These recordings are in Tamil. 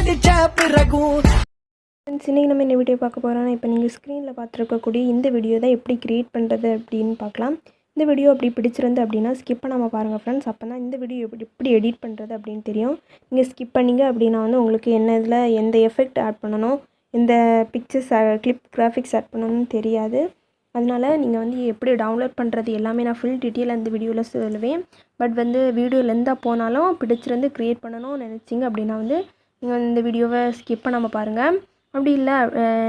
இன்னைக்கு நம்ம இந்த வீடியோ பார்க்க போகிறோம். இப்போ நீங்கள் ஸ்க்ரீனில் பார்த்துருக்கக்கூடிய இந்த வீடியோ தான் எப்படி க்ரியேட் பண்ணுறது அப்படின்னு பார்க்கலாம். இந்த வீடியோ அப்படி பிடிச்சிருந்து அப்படின்னா ஸ்கிப் பண்ணாமல் பாருங்கள் ஃப்ரெண்ட்ஸ். அப்போ தான் இந்த வீடியோ எப்படி எடிட் பண்ணுறது அப்படின்னு தெரியும். நீங்கள் ஸ்கிப் பண்ணிங்க அப்படின்னா வந்து உங்களுக்கு என்ன இதில் எந்த எஃபெக்ட் ஆட் பண்ணணும், எந்த பிக்சர்ஸ் கிளிப் கிராஃபிக்ஸ் ஆட் பண்ணணும்னு தெரியாது. அதனால் நீங்கள் வந்து எப்படி டவுன்லோட் பண்ணுறது எல்லாமே நான் ஃபுல் டீட்டெயில் அந்த வீடியோவில் சொல்லுவேன். பட் வந்து வீடியோ லெந்தாக போனாலும் பிடிச்சிருந்து க்ரியேட் பண்ணணும்னு நினச்சிங்க அப்படின்னா வந்து நீங்கள் இந்த வீடியோவை ஸ்கிப் பண்ணாமல் பாருங்கள். அப்படி இல்லை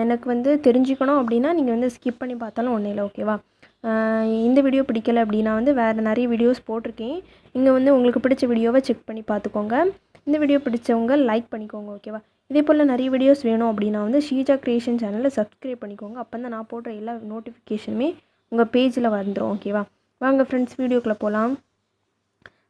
எனக்கு வந்து தெரிஞ்சுக்கணும் அப்படின்னா நீங்கள் வந்து ஸ்கிப் பண்ணி பார்த்தாலும் ஒன்றும் இல்லை, ஓகேவா. இந்த வீடியோ பிடிக்கலை அப்படின்னா வந்து வேறு நிறைய வீடியோஸ் போட்டிருக்கேன். நீங்கள் வந்து உங்களுக்கு பிடிச்ச வீடியோவை செக் பண்ணி பார்த்துக்கோங்க. இந்த வீடியோ பிடிச்சவங்க லைக் பண்ணிக்கோங்க, ஓகேவா. இதே போல் நிறைய வீடியோஸ் வேணும் அப்படின்னா வந்து ஷீஜா கிரியேஷன் சேனலில் சப்ஸ்கிரைப் பண்ணிக்கோங்க. அப்போ தான் நான் போடுற எல்லா நோட்டிஃபிகேஷனுமே உங்கள் பேஜில் வந்துடும், ஓகேவா. வாங்க ஃப்ரெண்ட்ஸ் வீடியோக்குள்ளே போகலாம்.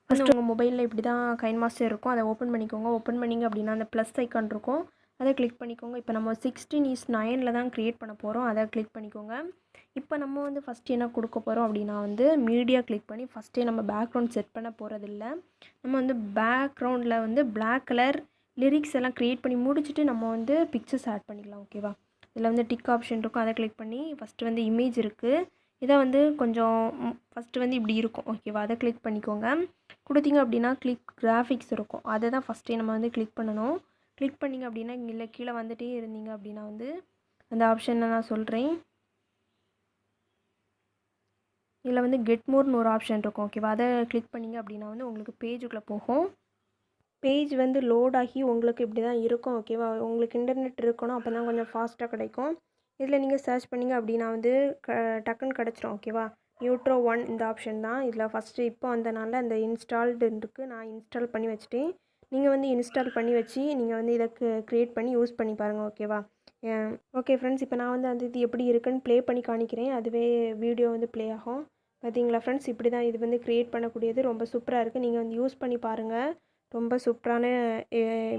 ஃபஸ்ட்டு உங்கள் மொபைலில் இப்படி தான் KineMaster இருக்கும். அதை ஓப்பன் பண்ணிக்கோங்க. ஓப்பன் பண்ணிங்க அப்படின்னா அந்த ப்ளஸ் ஐக்கான் இருக்கும், அதை கிளிக் பண்ணிக்கோங்க. இப்போ நம்ம 16:9 தான் க்ரியேட் பண்ண போகிறோம், அதை கிளிக் பண்ணிக்கோங்க. இப்போ நம்ம வந்து ஃபஸ்ட்டு என்ன கொடுக்க போகிறோம் அப்படின்னா வந்து மீடியா கிளிக் பண்ணி ஃபஸ்ட்டே நம்ம பேக்ரவுண்ட் செட் பண்ண போகிறதில்ல. நம்ம வந்து பேக்ரவுண்டில் வந்து பிளாக் கலர் லிரிக்ஸ் எல்லாம் க்ரியேட் பண்ணி முடிச்சுட்டு நம்ம வந்து பிக்சர்ஸ் ஆட் பண்ணிக்கலாம், ஓகேவா. இதில் வந்து டிக் ஆப்ஷன் இருக்கும், அதை கிளிக் பண்ணி ஃபஸ்ட்டு வந்து இமேஜ் இருக்குது, இதை வந்து கொஞ்சம் ஃபஸ்ட்டு வந்து இப்படி இருக்கும், ஓகேவா. அதை கிளிக் பண்ணிக்கோங்க. கொடுத்தீங்க அப்படின்னா கிளிக் கிராஃபிக்ஸ் இருக்கும், அதை தான் ஃபஸ்ட்டே நம்ம வந்து கிளிக் பண்ணணும். கிளிக் பண்ணிங்க அப்படின்னா இல்லை கீழே வந்துகிட்டே இருந்தீங்க அப்படின்னா வந்து அந்த ஆப்ஷனை நான் சொல்கிறேன். இதில் வந்து கெட் மோர்னு ஒரு ஆப்ஷன் இருக்கும், ஓகேவா. அதை கிளிக் பண்ணிங்க அப்படின்னா வந்து உங்களுக்கு பேஜுக்குள்ளே போகும். பேஜ் வந்து லோட் ஆகி உங்களுக்கு இப்படி தான் இருக்கும், ஓகேவா. உங்களுக்கு இன்டர்நெட் இருக்கணும், அப்போ தான் கொஞ்சம் ஃபாஸ்ட்டாக கிடைக்கும். இதில் நீங்கள் சர்ச் பண்ணிங்க அப்படின்னா வந்து டக்குன்னு கிடச்சிரும், ஓகேவா. நியூட்ரோ 1 இந்த ஆப்ஷன் தான். இதில் ஃபஸ்ட்டு இப்போ வந்தனால அந்த இன்ஸ்டால்டு இருக்குது, நான் இன்ஸ்டால் பண்ணி வச்சுட்டேன். நீங்கள் வந்து இன்ஸ்டால் பண்ணி வச்சு நீங்கள் வந்து இதை க்ரியேட் பண்ணி யூஸ் பண்ணி பாருங்கள், ஓகேவா. ஓகே ஃப்ரெண்ட்ஸ், இப்போ நான் வந்து இது எப்படி இருக்குன்னு ப்ளே பண்ணி காணிக்கிறேன், அதுவே வீடியோ வந்து ப்ளே ஆகும். பார்த்தீங்களா ஃப்ரெண்ட்ஸ், இப்படி தான் இது வந்து க்ரியேட் பண்ணக்கூடியது. ரொம்ப சூப்பராக இருக்குது, நீங்கள் வந்து யூஸ் பண்ணி பாருங்கள். ரொம்ப சூப்பரான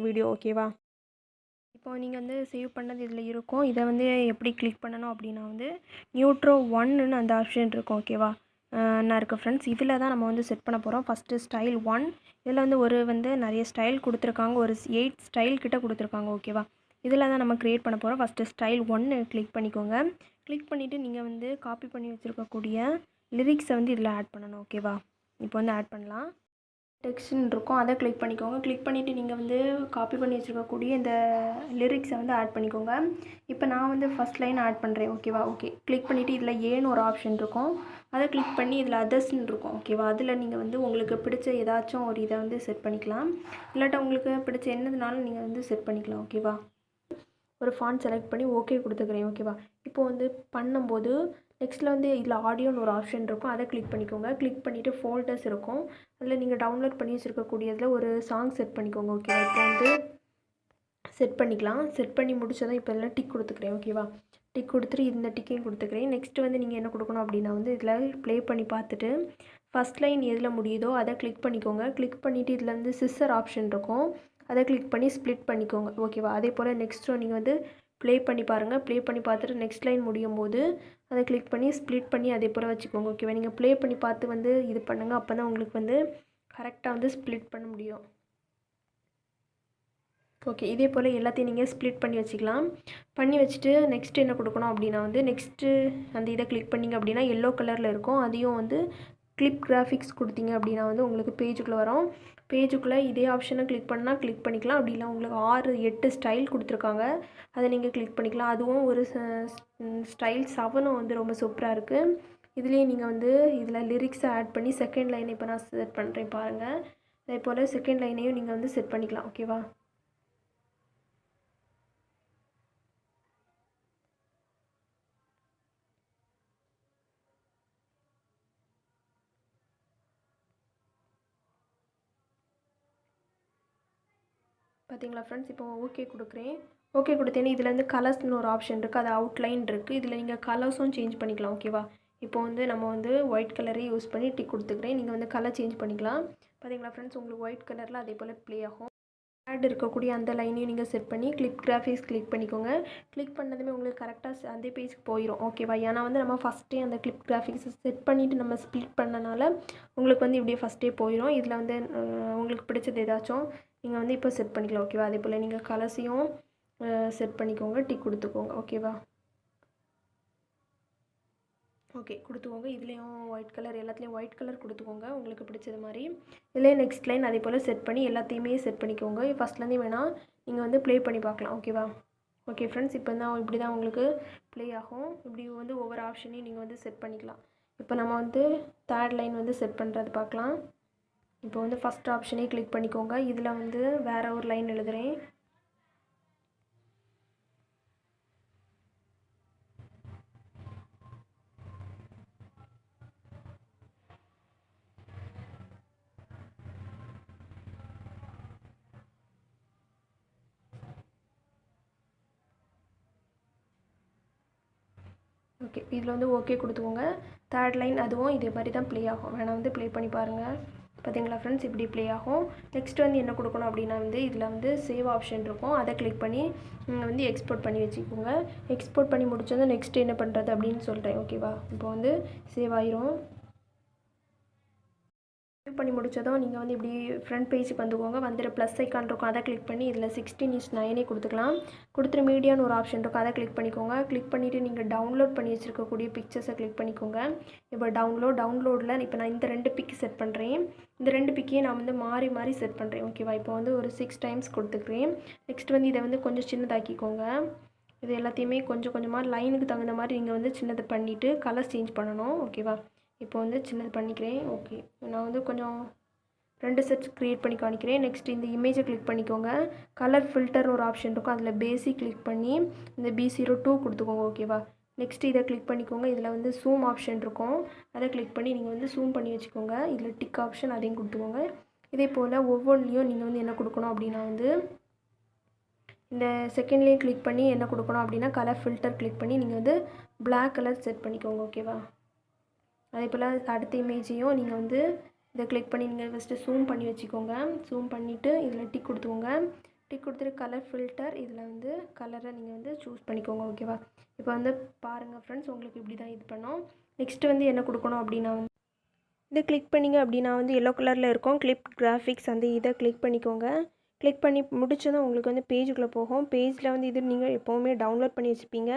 வீடியோ, ஓகேவா. இப்போ நீங்கள் வந்து சேவ் பண்ணது இதில் இருக்கும். இதை வந்து எப்படி கிளிக் பண்ணணும் அப்படின்னா வந்து நியூட்ரோ 1ன்னு அந்த ஆப்ஷன் இருக்கும், ஓகேவா. நான் இருக்குது ஃப்ரெண்ட்ஸ், இதில் தான் நம்ம வந்து செட் பண்ண போகிறோம். ஃபஸ்ட்டு ஸ்டைல் 1, இதில் வந்து நிறைய ஸ்டைல் கொடுத்துருக்காங்க, ஒரு 8 ஸ்டைல் கிட்ட கொடுத்துருக்காங்க, ஓகேவா. இதில் தான் நம்ம க்ரியேட் பண்ண போகிறோம். ஃபஸ்ட்டு ஸ்டைல் 1 கிளிக் பண்ணிக்கோங்க. கிளிக் பண்ணிவிட்டு நீங்கள் வந்து காப்பி பண்ணி வச்சுருக்கக்கூடிய லிரிக்ஸை வந்து இதில் ஆட் பண்ணணும், ஓகேவா. இப்போ வந்து ஆட் பண்ணலாம். டெக்ஸ்ட்னு இருக்கும், அதை கிளிக் பண்ணிக்கோங்க. கிளிக் பண்ணிவிட்டு நீங்கள் வந்து காப்பி பண்ணி வச்சுருக்கக்கூடிய இந்த லிரிக்ஸை வந்து ஆட் பண்ணிக்கோங்க. இப்போ நான் வந்து ஃபஸ்ட் லைன் ஆட் பண்ணுறேன், ஓகேவா. ஓகே, கிளிக் பண்ணிவிட்டு இதில் ஏன்னு ஒரு ஆப்ஷன் இருக்கும், அதை கிளிக் பண்ணி இதில் அதர்ஸ்ன்னு இருக்கும், ஓகேவா. அதில் நீங்கள் வந்து உங்களுக்கு பிடிச்ச ஏதாச்சும் ஒரு இதை வந்து செட் பண்ணிக்கலாம். இல்லாட்டா உங்களுக்கு பிடிச்ச என்னதுனாலும் நீங்கள் வந்து செட் பண்ணிக்கலாம், ஓகேவா. ஒரு ஃபாண்ட் செலக்ட் பண்ணி ஓகே கொடுத்துக்கிறேன், ஓகேவா. இப்போ வந்து பண்ணும்போது நெக்ஸ்ட்டில் வந்து இதில் ஆடியோன்னு ஒரு ஆப்ஷன் இருக்கும், அதை கிளிக் பண்ணிக்கோங்க. கிளிக் பண்ணிவிட்டு ஃபோல்டர்ஸ் இருக்கும், அதில் நீங்கள் டவுன்லோட் பண்ணி வச்சுருக்கக்கூடியதில் ஒரு சாங் செட் பண்ணிக்கோங்க, ஓகேவா. இப்போ வந்து செட் பண்ணிக்கலாம். செட் பண்ணி முடிச்சதும் இப்போ இதில் டிக் கொடுத்துக்கிறேன், ஓகேவா. டிக் கொடுத்துட்டு இந்த டிக்கையும் கொடுத்துக்கிறேன். நெக்ஸ்ட்டு வந்து நீங்கள் என்ன கொடுக்கணும் அப்படின்னா வந்து இதில் ப்ளே பண்ணி பார்த்துட்டு ஃபஸ்ட் லைன் எதில் முடியுதோ அதை கிளிக் பண்ணிக்கோங்க. கிளிக் பண்ணிவிட்டு இதில் வந்து சிஸ்ஸர் ஆப்ஷன் இருக்கும், அதை கிளிக் பண்ணி ஸ்ப்ளிட் பண்ணிக்கோங்க, ஓகேவா. அதே போல் நெக்ஸ்ட்டு நீங்கள் வந்து ப்ளே பண்ணி பாருங்கள். ப்ளே பண்ணி பார்த்துட்டு நெக்ஸ்ட் லைன் முடியும் போது அதை கிளிக் பண்ணி ஸ்ப்ளிட் பண்ணி அதே போல் வச்சுக்கோங்க, ஓகேவா. நீங்கள் ப்ளே பண்ணி பார்த்து வந்து இது பண்ணுங்கள், அப்போ தான் உங்களுக்கு வந்து கரெக்டாக வந்து ஸ்ப்ளிட் பண்ண முடியும். ஓகே, இதே போல் எல்லாத்தையும் நீங்கள் ஸ்ப்ளிட் பண்ணி வச்சுக்கலாம். பண்ணி வச்சுட்டு நெக்ஸ்ட்டு என்ன கொடுக்கணும் அப்படின்னா வந்து நெக்ஸ்ட்டு அந்த இதை கிளிக் பண்ணிங்க அப்படின்னா எல்லோ கலரில் இருக்கும், அதையும் வந்து கிளிப் கிராஃபிக்ஸ் கொடுத்தீங்க அப்படின்னா வந்து உங்களுக்கு பேஜுக்குள்ளே வரும். பேஜுக்குள்ளே இதே ஆப்ஷனை கிளிக் பண்ணால் கிளிக் பண்ணிக்கலாம். அப்படி இல்லை உங்களுக்கு 6-8 ஸ்டைல் கொடுத்துருக்காங்க, அதை நீங்கள் கிளிக் பண்ணிக்கலாம். அதுவும் ஒரு ஸ்டைல் 7ம் வந்து ரொம்ப சூப்பராக இருக்குது. இதுலேயே நீங்கள் வந்து இதில் லிரிக்ஸை ஆட் பண்ணி செகண்ட் லைனை இப்போ நான் செட் பண்ணுறேன் பாருங்கள். அதே போல் செகண்ட் லைனையும் நீங்கள் வந்து செட் பண்ணிக்கலாம், ஓகேவா. பார்த்தீங்களா ஃப்ரெண்ட்ஸ், இப்போ ஓகே கொடுக்குறேன். ஓகே கொடுத்தேன்னு இதில் வந்து கலர்ஸ்னு ஒரு ஆப்ஷன் இருக்குது, அது அவுட்லைன் இருக்குது, இதில் நீங்கள் கலர்ஸும் சேஞ்ச் பண்ணிக்கலாம், ஓகேவா. இப்போ வந்து நம்ம வந்து ஒயிட் கலரே யூஸ் பண்ணி டிக் கொடுத்துக்கிறேன். நீங்கள் வந்து கலர் சேஞ்ச் பண்ணிக்கலாம். பார்த்தீங்களா ஃப்ரெண்ட்ஸ், உங்களுக்கு ஒயிட் கலரில் அதே போல் ப்ளே ஆகும். ஆட் இருக்கக்கூடிய அந்த லைனையும் நீங்கள் செட் பண்ணி கிளிப் கிராஃபிக்ஸ் கிளிக் பண்ணிக்கோங்க. கிளிக் பண்ணதுமே உங்களுக்கு கரெக்டாக அந்த பேஜ்க்கு போயிடும், ஓகேவா. ஏன்னா வந்து நம்ம ஃபஸ்ட்டே அந்த கிளிப் கிராஃபிக்ஸை செட் பண்ணிவிட்டு நம்ம ஸ்ப்ளிட் பண்ணனால உங்களுக்கு வந்து இப்படியே ஃபஸ்ட்டே போயிடும். இதில் வந்து உங்களுக்கு பிடிச்சது ஏதாச்சும் நீங்கள் வந்து இப்போ செட் பண்ணிக்கலாம் ஓகேவா. அதே போல் நீங்கள் கலர்ஸையும் செட் பண்ணிக்கோங்க, டிக் கொடுத்துக்கோங்க ஓகேவா. ஓகே கொடுத்துக்கோங்க. இதுலேயும் ஒயிட் கலர், எல்லாத்துலேயும் ஒயிட் கலர் கொடுத்துக்கோங்க உங்களுக்கு பிடிச்சது மாதிரி. இதுலேயே நெக்ஸ்ட் லைன் அதே போல் செட் பண்ணி எல்லாத்தையுமே செட் பண்ணிக்கோங்க. ஃபஸ்ட்லேருந்தே வேணால் நீங்கள் வந்து ப்ளே பண்ணி பார்க்கலாம் ஓகேவா. ஓகே ஃப்ரெண்ட்ஸ், இப்போ தான் இப்படி தான் உங்களுக்கு ப்ளே ஆகும். இப்படி வந்து ஒவ்வொரு ஆப்ஷனையும் நீங்கள் வந்து செட் பண்ணிக்கலாம். இப்போ நம்ம வந்து தேர்ட் லைன் வந்து செட் பண்ணுறது பார்க்கலாம். இப்போ வந்து ஃபஸ்ட் ஆப்ஷனே கிளிக் பண்ணிக்கோங்க. இதில் வந்து வேறு ஒரு லைன் எழுதுகிறேன். ஓகே, இதில் வந்து ஓகே கொடுத்துக்கோங்க. தேர்ட் லைன் அதுவும் இதே மாதிரி தான் ப்ளே ஆகும். வேணால் வந்து ப்ளே பண்ணி பாருங்கள். பார்த்தீங்களா ஃப்ரெண்ட்ஸ், இப்படி ப்ளே ஆகும். நெக்ஸ்ட் வந்து என்ன கொடுக்கணும் அப்படின்னா வந்து இதில் வந்து சேவ் ஆப்ஷன் இருக்கும். அதை கிளிக் பண்ணி நீங்கள் வந்து எக்ஸ்போர்ட் பண்ணி வச்சுக்கோங்க. எக்ஸ்போர்ட் பண்ணி முடிச்சதும் நெக்ஸ்ட் என்ன பண்ணுறது அப்படின்னு சொல்கிறேன் ஓகேவா. இப்போ வந்து சேவ் ஆயிரும். சேவ் பண்ணி முடிச்சதும் நீங்கள் வந்து இப்படி ஃப்ரண்ட் பேஜுக்கு வந்துக்கோங்க. வந்துட்டு ப்ளஸ் ஐக்கான் இருக்கும், அதை கிளிக் பண்ணி இதில் 16:9 கொடுத்துக்கலாம். கொடுத்துட்டு மீடியான்னு ஒரு ஆப்ஷன் இருக்கும், அதை கிளிக் பண்ணிக்கோங்க. கிளிக் பண்ணிவிட்டு நீங்கள் டவுன்லோட் பண்ணி வச்சுருக்கக்கூடிய பிக்சர்ஸை கிளிக் பண்ணிக்கோங்க. இப்போ டவுன்லோடில் இப்போ நான் இந்த 2 பிக் செட் பண்ணுறேன். இந்த 2 பிக்கையும் நான் வந்து மாறி மாறி செட் பண்ணுறேன் ஓகேவா. இப்போ வந்து ஒரு 6 டைம்ஸ் கொடுத்துக்கிறேன். நெக்ஸ்ட் வந்து இதை வந்து கொஞ்சம் சின்னதாக்கிக்கோங்க. இது எல்லாத்தையுமே கொஞ்சம் கொஞ்சமாக லைனுக்கு தகுந்த மாதிரி நீங்கள் வந்து சின்னது பண்ணிவிட்டு கலர் சேஞ்ச் பண்ணணும் ஓகேவா. இப்போ வந்து சின்னது பண்ணிக்கிறேன். ஓகே, நான் வந்து கொஞ்சம் 2 செட்ஸ் க்ரியேட் பண்ணி காணிக்கிறேன். நெக்ஸ்ட் இந்த இமேஜை கிளிக் பண்ணிக்கோங்க. கலர் ஃபில்டர் ஒரு ஆப்ஷன் இருக்கும், அதில் பேசிக் கிளிக் பண்ணி இந்த B02 கொடுத்துக்கோங்க ஓகேவா. நெக்ஸ்ட் இதை கிளிக் பண்ணிக்கோங்க. இதில் வந்து ஜூம் ஆப்ஷன் இருக்கும், அதை கிளிக் பண்ணி நீங்கள் வந்து ஜூம் பண்ணி வச்சுக்கோங்க. இதில் டிக் ஆப்ஷன் அதையும் கொடுத்துக்கோங்க. இதே போல் ஒவ்வொன்றிலையும் நீங்கள் வந்து என்ன கொடுக்கணும் அப்படின்னா வந்து இந்த செகண்ட்லேயும் கிளிக் பண்ணி என்ன கொடுக்கணும் அப்படின்னா கலர் ஃபில்டர் கிளிக் பண்ணி நீங்கள் வந்து பிளாக் கலர் செட் பண்ணிக்கோங்க ஓகேவா. அதே போல் அடுத்த இமேஜையும் நீங்கள் வந்து இதை கிளிக் பண்ணி நீங்கள் ஃபஸ்ட்டு ஜூம் பண்ணி வச்சுக்கோங்க. ஜூம் பண்ணிவிட்டு இதில் டிக் கொடுத்துக்கோங்க. டிக் கொடுத்துட்டு கலர் ஃபில்டர், இதில் வந்து கலரை நீங்கள் வந்து சூஸ் பண்ணிக்கோங்க ஓகேவா. இப்போ வந்து பாருங்கள் ஃப்ரெண்ட்ஸ், உங்களுக்கு இப்படி தான் இது பண்ணோம். நெக்ஸ்ட்டு வந்து என்ன கொடுக்கணும் அப்படின்னா வந்து இதை கிளிக் பண்ணிங்க அப்படின்னா வந்து எல்லோ கலரில் இருக்கும் கிளிப் கிராஃபிக்ஸ், அந்த இதை கிளிக் பண்ணிக்கோங்க. கிளிக் பண்ணி முடிச்சதும் உங்களுக்கு வந்து பேஜுக்குள்ளே போகும். பேஜில் வந்து இது நீங்கள் எப்போவுமே டவுன்லோட் பண்ணி வச்சுப்பீங்க,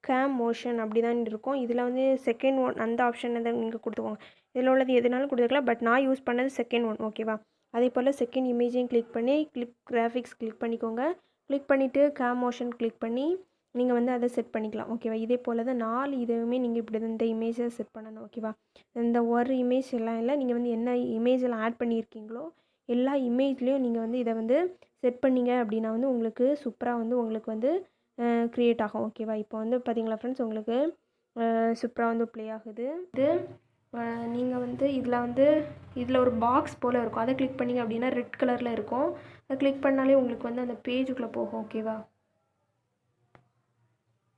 கேம் மோஷன் அப்படி தான் இருக்கும். இதில் வந்து செகண்ட் ஒன் அந்த ஆப்ஷன் தான் நீங்கள் கொடுத்துக்கோங்க. இதில் உள்ளது எதுனாலும் கொடுத்துக்கலாம், பட் நான் யூஸ் பண்ணது செகண்ட் ஒன் ஓகேவா. அதே போல் செகண்ட் இமேஜையும் கிளிக் பண்ணி கிளிப் கிராஃபிக்ஸ் கிளிக் பண்ணிக்கோங்க. கிளிக் பண்ணிவிட்டு கேம் மோஷன் கிளிக் பண்ணி நீங்கள் வந்து அதை செட் பண்ணிக்கலாம் ஓகேவா. இதே போல் தான் 4 இதுவுமே நீங்கள் இப்படி இந்த இமேஜை செட் பண்ணணும் ஓகேவா. இந்த ஒரு இமேஜ் எல்லாம் இல்லை, நீங்கள் வந்து என்ன இமேஜில் ஆட் பண்ணியிருக்கீங்களோ எல்லா இமேஜ்லேயும் நீங்கள் வந்து இதை வந்து செட் பண்ணிங்க அப்படின்னா வந்து உங்களுக்கு சூப்பராக வந்து உங்களுக்கு வந்து க்ரியேட் ஆகும் ஓகேவா. இப்போ வந்து பார்த்தீங்களா ஃப்ரெண்ட்ஸ், உங்களுக்கு சூப்பராக வந்து ப்ளே ஆகுது. இது நீங்கள் வந்து இதில் ஒரு பாக்ஸ் போல் இருக்கும், அதை கிளிக் பண்ணிங்க அப்படின்னா ரெட் கலரில் இருக்கும். அதை கிளிக் பண்ணாலே உங்களுக்கு வந்து அந்த பேஜுக்குள்ளே போகும் ஓகேவா.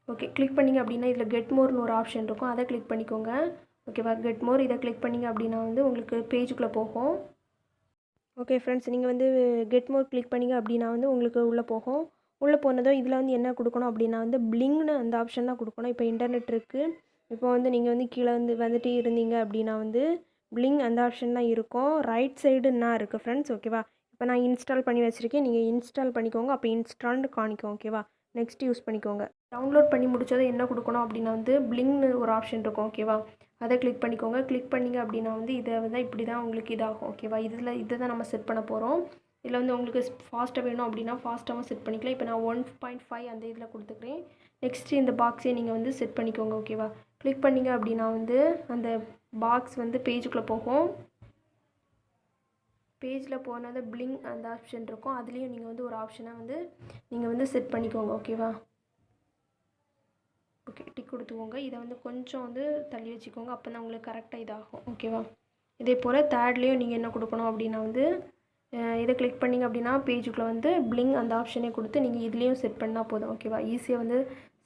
ஓகே, கிளிக் பண்ணிங்க அப்படின்னா இதில் கெட் மோர்னு ஒரு ஆப்ஷன் இருக்கும், அதை கிளிக் பண்ணிக்கோங்க ஓகேவா. கெட் மோர் இதை கிளிக் பண்ணிங்க அப்படின்னா வந்து உங்களுக்கு பேஜுக்குள்ளே போகும். ஓகே ஃப்ரெண்ட்ஸ், நீங்கள் வந்து கெட் மோர் கிளிக் பண்ணிங்க அப்படின்னா வந்து உங்களுக்கு உள்ளே போகும். உள்ளே போனதும் இதில் வந்து என்ன கொடுக்கணும் அப்படின்னா வந்து பிளிங்னு அந்த ஆப்ஷன் தான் கொடுக்கணும். இப்போ இன்டர்நெட் இருக்குது, இப்போ வந்து நீங்கள் வந்து கீழே வந்துட்டு இருந்தீங்க அப்படின்னா வந்து பிளிங் அந்த ஆப்ஷன் தான் இருக்கும். ரைட் சைடுன்னா இருக்குது ஃப்ரெண்ட்ஸ் ஓகேவா. இப்போ நான் இன்ஸ்டால் பண்ணி வச்சுருக்கேன், நீங்கள் இன்ஸ்டால் பண்ணிக்கோங்க. அப்போ இன்ஸ்டால்னு காணிக்கும் ஓகேவா. நெக்ஸ்ட் யூஸ் பண்ணிக்கோங்க. டவுன்லோட் பண்ணி முடிச்சதை என்ன கொடுக்கணும் அப்படின்னா வந்து பிளிங்னு ஒரு ஆப்ஷன் இருக்கும் ஓகேவா. அதை கிளிக் பண்ணிக்கோங்க. கிளிக் பண்ணிங்க அப்படின்னா வந்து இதை வந்து இப்படி தான் உங்களுக்கு இதாகும் ஓகேவா. இதை தான் நம்ம செட் பண்ண போகிறோம். இதில் வந்து உங்களுக்கு ஃபாஸ்ட்டாக வேணும் அப்படின்னா ஃபாஸ்ட்டாகவும் செட் பண்ணிக்கலாம். இப்போ நான் 1.5 அந்த இதில் கொடுத்துக்கிறேன். நெக்ஸ்ட்டு இந்த பாக்ஸே நீங்கள் வந்து செட் பண்ணிக்கோங்க ஓகேவா. கிளிக் பண்ணிங்க அப்படின்னா வந்து அந்த பாக்ஸ் வந்து பேஜுக்குள்ளே போகும். பேஜில் போனது பிளிங் அந்த ஆப்ஷன் இருக்கும், அதுலேயும் நீங்கள் வந்து ஒரு ஆப்ஷனை வந்து நீங்கள் வந்து செட் பண்ணிக்கோங்க ஓகேவா. ஓகே, டிக் கொடுத்துக்கோங்க. இதை வந்து கொஞ்சம் வந்து தள்ளி வச்சுக்கோங்க, அப்போ தான் உங்களுக்கு கரெக்டாக இதாகும் ஓகேவா. இதே போல் தேர்ட்லேயும் நீங்கள் என்ன கொடுக்கணும் அப்படின்னா வந்து இதை கிளிக் பண்ணிங்க அப்படின்னா பேஜுக்குள்ளே வந்து பிளிங் அந்த ஆப்ஷனே கொடுத்து நீங்கள் இதுலேயும் செட் பண்ணால் போதும் ஓகேவா. ஈஸியாக வந்து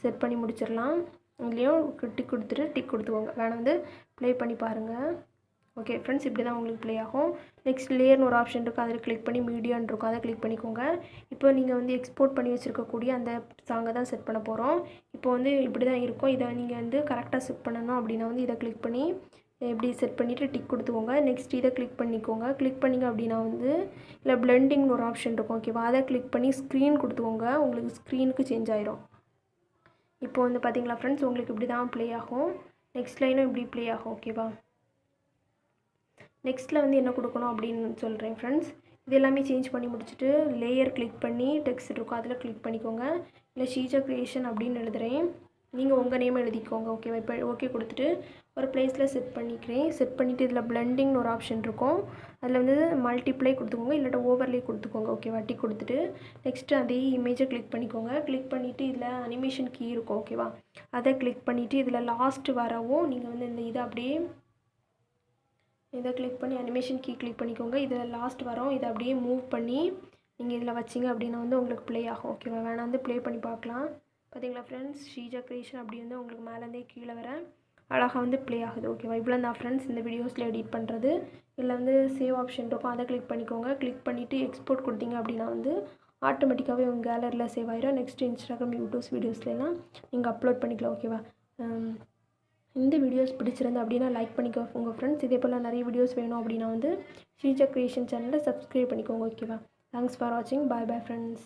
செட் பண்ணி முடிச்சிடலாம். இதுலேயும் டிக் கொடுத்துட்டு டிக் கொடுத்துக்கோங்க. வேணால் வந்து ப்ளே பண்ணி பாருங்கள். ஓகே ஃப்ரெண்ட்ஸ், இப்படி தான் உங்களுக்கு ப்ளே ஆகும். நெக்ஸ்ட் லேயர்னு ஒரு ஆப்ஷன் இருக்கும், அதில் கிளிக் பண்ணி மீடியான்னு இருக்கும், அதை கிளிக் பண்ணிக்கோங்க. இப்போ நீங்கள் வந்து எக்ஸ்போர்ட் பண்ணி வச்சுருக்கக்கூடிய அந்த சாங்கை தான் செட் பண்ண போகிறோம். இப்போ வந்து இப்படி தான் இருக்கும். இதை நீங்கள் வந்து கரெக்டாக செட் பண்ணணும் அப்படின்னா வந்து இதை கிளிக் பண்ணி எப்படி செட் பண்ணிவிட்டு டிக் கொடுத்துக்கோங்க. நெக்ஸ்ட் இதை கிளிக் பண்ணிக்கோங்க. கிளிக் பண்ணிங்க அப்படின்னா வந்து இல்லை பிளெண்டிங்னு ஒரு ஆப்ஷன் இருக்கும் ஓகேவா. அதை கிளிக் பண்ணி ஸ்க்ரீன் கொடுத்துக்கோங்க. உங்களுக்கு ஸ்க்ரீனுக்கு சேஞ்ச் ஆயிரும். இப்போ வந்து பார்த்தீங்களா ஃப்ரெண்ட்ஸ், உங்களுக்கு இப்படி தான் ப்ளே ஆகும். நெக்ஸ்ட் லைனும் இப்படி ப்ளே ஆகும் ஓகேவா. நெக்ஸ்ட்டில் வந்து என்ன கொடுக்கணும் அப்படின்னு சொல்கிறேன் ஃப்ரெண்ட்ஸ். இது எல்லாமே சேஞ்ச் பண்ணி முடிச்சுட்டு லேயர் கிளிக் பண்ணி டெக்ஸ்ட் இருக்கும் அதில் கிளிக் பண்ணிக்கோங்க. இல்லை ஷீஜா கிரியேஷன் அப்படின்னு எழுதுகிறேன். நீங்கள் உங்கள் நேம் எழுதிக்கோங்க ஓகேவா. இப்போ ஓகே கொடுத்துட்டு ஒரு ப்ளேஸில் செட் பண்ணிக்கிறேன். செட் பண்ணிவிட்டு இதில் பிளெண்டிங்னு ஒரு ஆப்ஷன் இருக்கும். அதில் வந்து மல்டிப்ளை கொடுத்துக்கோங்க, இல்லாட்டா ஓவர்லே கொடுத்துக்கோங்க ஓகேவா. டிக் கொடுத்துட்டு நெக்ஸ்ட்டு அதே இமேஜை கிளிக் பண்ணிக்கோங்க. கிளிக் பண்ணிவிட்டு இதில் அனிமேஷன் கீ இருக்கும் ஓகேவா. அதை கிளிக் பண்ணிவிட்டு இதில் லாஸ்ட்டு வரவும் நீங்கள் வந்து இந்த இதை அப்படியே இதை கிளிக் பண்ணி அனிமேஷன் கீ கிளிக் பண்ணிக்கோங்க. இதில் லாஸ்ட் வரும். இதை அப்படியே மூவ் பண்ணி நீங்கள் இதில் வச்சிங்க அப்படின்னா வந்து உங்களுக்கு ப்ளே ஆகும் ஓகேவா. வேணா வந்து ப்ளே பண்ணி பார்க்கலாம். பார்த்தீங்களா ஃப்ரெண்ட்ஸ், ஷீஜா கிரியேஷன் அப்படி வந்து உங்களுக்கு மேலேருந்தே கீழே வர அழகாக வந்து ப்ளே ஆகுது ஓகேவா. இவ்வளோ தான் ஃப்ரெண்ட்ஸ் இந்த வீடியோஸில் எடிட் பண்ணுறது. இதில் வந்து சேவ் ஆப்ஷன் இருக்கும், அதை கிளிக் பண்ணிக்கோங்க. கிளிக் பண்ணிவிட்டு எக்ஸ்போர்ட் கொடுத்தீங்க அப்படின்னா வந்து ஆட்டோமேட்டிக்காகவே உங்கள் கேலரியில் சேவ் ஆயிரும். நெக்ஸ்ட்டு இன்ஸ்டாகிராம், யூடியூப்ஸ் வீடியோஸ்லாம் நீங்கள் அப்லோட் பண்ணிக்கலாம் ஓகேவா. இந்த வீடியோஸ் பிடிச்சிருந்து அப்படின்னா லைக் பண்ணிக்கோங்க உங்கள் ஃப்ரெண்ட்ஸ். இதே போல் நிறைய வீடியோஸ் வேணும் அப்படின்னா வந்து ஷீஜா கிரியேஷன் சேனலை சப்ஸ்கிரைப் பண்ணிக்கோங்க ஓகேவா. தேங்க்ஸ் ஃபார் வாட்சிங். பாய் பாய் ஃப்ரெண்ட்ஸ்.